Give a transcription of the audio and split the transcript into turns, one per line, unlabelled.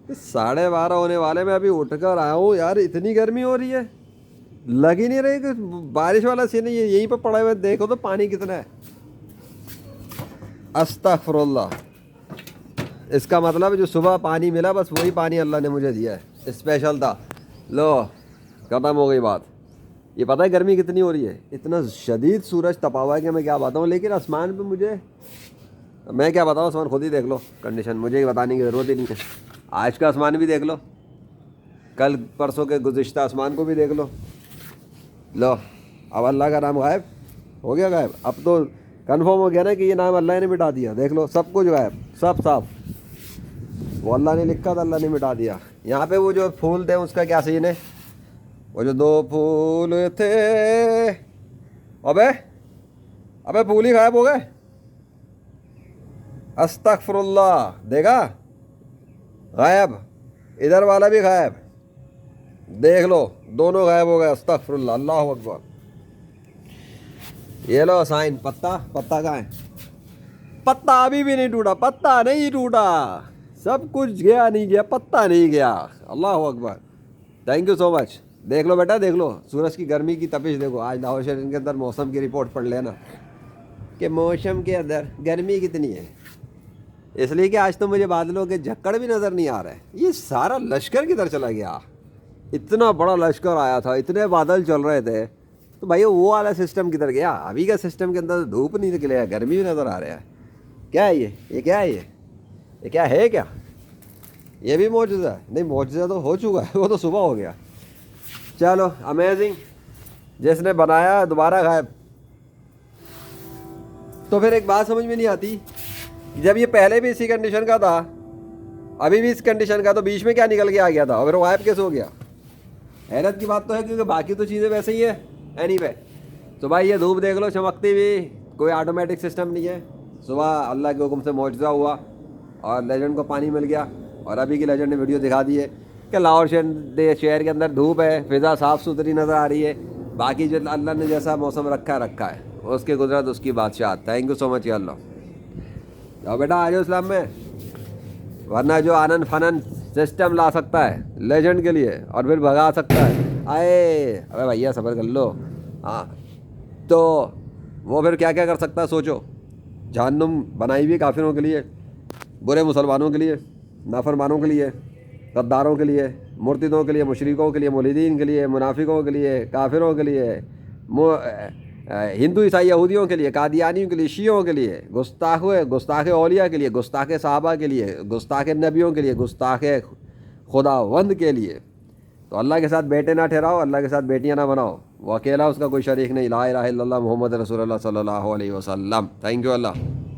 12:30 ہونے والے میں ابھی اٹھ کر آیا ہوں یار, اتنی گرمی ہو رہی ہے, لگ ہی نہیں رہی کہ بارش والا سین ہے. یہیں پہ پڑے ہوئے دیکھو تو پانی کتنا ہے. استغفر اللہ. اس کا مطلب جو صبح پانی ملا بس وہی پانی اللہ نے مجھے دیا ہے, اسپیشل تھا. لو ختم ہو گئی بات. یہ پتہ ہے گرمی کتنی ہو رہی ہے, اتنا شدید سورج تپا ہوا ہے کہ میں کیا بتاؤں. لیکن آسمان پہ مجھے, میں کیا بتاؤں, آسمان خود ہی دیکھ لو کنڈیشن, مجھے ہی بتانے کی ضرورت ہی نہیں ہے. آج کا آسمان بھی دیکھ لو, کل پرسوں کے گزشتہ آسمان کو بھی دیکھ لو. لو اب اللہ کا نام غائب ہو گیا, غائب. اب تو کنفرم ہو گیا نا کہ یہ نام اللہ نے مٹا دیا. دیکھ لو سب کچھ غائب, سب صاف. وہ اللہ نے لکھا تھا, اللہ نے مٹا دیا. یہاں پہ وہ جو پھول تھے اس کا کیا سین ہے, وہ جو 2 پھول تھے, ابے پھول ہی غائب ہو گئے. استغفر اللہ. دیکھا, غائب. ادھر والا بھی غائب, دیکھ لو دونوں غائب ہو گئے. استغفر اللہ, اللہ اکبر. یہ لو سائن. پتا کہاں ہے؟ پتا ابھی بھی نہیں ٹوٹا, پتا نہیں ٹوٹا. سب کچھ گیا نہیں گیا, پتا نہیں گیا. اللہ اکبر. تھینک یو سو مچ. دیکھ لو بیٹا, دیکھ لو سورج کی گرمی کی تپش دیکھو. آج لاہور شہر کے اندر موسم کی رپورٹ پڑھ لینا کہ موسم کے اندر گرمی کتنی ہے. اس لیے کہ آج تو مجھے بادلوں کے جھکڑ بھی نظر نہیں آ رہے. یہ سارا لشکر کدھر چلا گیا؟ اتنا بڑا لشکر آیا تھا, اتنے بادل چل رہے تھے, تو بھائی وہ والا سسٹم کدھر گیا؟ ابھی کا سسٹم کے اندر دھوپ نہیں نکلے گا, گرمی بھی نظر آ رہا ہے. کیا ہے یہ کیا ہے, یہ کیا ہے کیا؟ یہ بھی معجزہ ہے؟ نہیں, معجزہ تو ہو چکا ہے, وہ تو صبح ہو گیا. چلو امیزنگ. جس نے بنایا دوبارہ غائب. تو پھر ایک بات سمجھ میں نہیں آتی, جب یہ پہلے بھی اسی کنڈیشن کا تھا, ابھی بھی اس کنڈیشن کا, تو بیچ میں کیا نکل کے آ گیا تھا اور پھر وہ غائب کیسے ہو گیا؟ حیرت کی بات تو ہے, کیونکہ باقی تو چیزیں ویسے ہی ہیں. اینی وے, تو بھائی یہ دھوپ دیکھ لو چمکتی ہوئی, کوئی آٹومیٹک سسٹم نہیں ہے. صبح اللہ کے حکم سے معجزہ ہوا اور لیجنڈ کو پانی مل گیا. اور ابھی کی لیجنڈ نے ویڈیو دکھا دی ہے کہ لاہور شہر کے اندر دھوپ ہے, فضا صاف ستھری نظر آ رہی ہے. باقی جو اللہ نے جیسا موسم رکھا ہے, اس کی قدرت, اس کی بادشاہت. تھینک یو سو مچ یا اللہ. جاؤ بیٹا آ جاؤ اسلام میں, ورنہ جو آنن فنن سسٹم لا سکتا ہے لیجنڈ کے لیے اور پھر بھگا سکتا ہے, ابے بھیا صبر کر لو. ہاں تو وہ پھر کیا کیا کر سکتا ہے سوچو. جہنم بنائی ہوئی کافروں کے لیے, برے مسلمانوں کے لیے, نافرمانوں کے لیے, غداروں کے لیے, مرتدوں کے لیے, مشرکوں کے لیے, مولدین کے لیے, منافقوں کے لیے, کافروں کے لیے, ہندو عیسائی یہودیوں کے لیے, قادیانیوں کے لیے, شیعوں کے لیے, گستاخ اولیاء کے لیے, گستاخ صحابہ کے لیے, گستاخ نبیوں کے لیے, گستاخ خداوند کے لیے. تو اللہ کے ساتھ بیٹے نہ ٹھہراؤ, اللہ کے ساتھ بیٹیاں نہ بناؤ. وہ اکیلا, اس کا کوئی شریک نہیں. لا الہ الا اللہ محمد رسول اللہ صلی اللہ علیہ وسلم. Thank you Allah.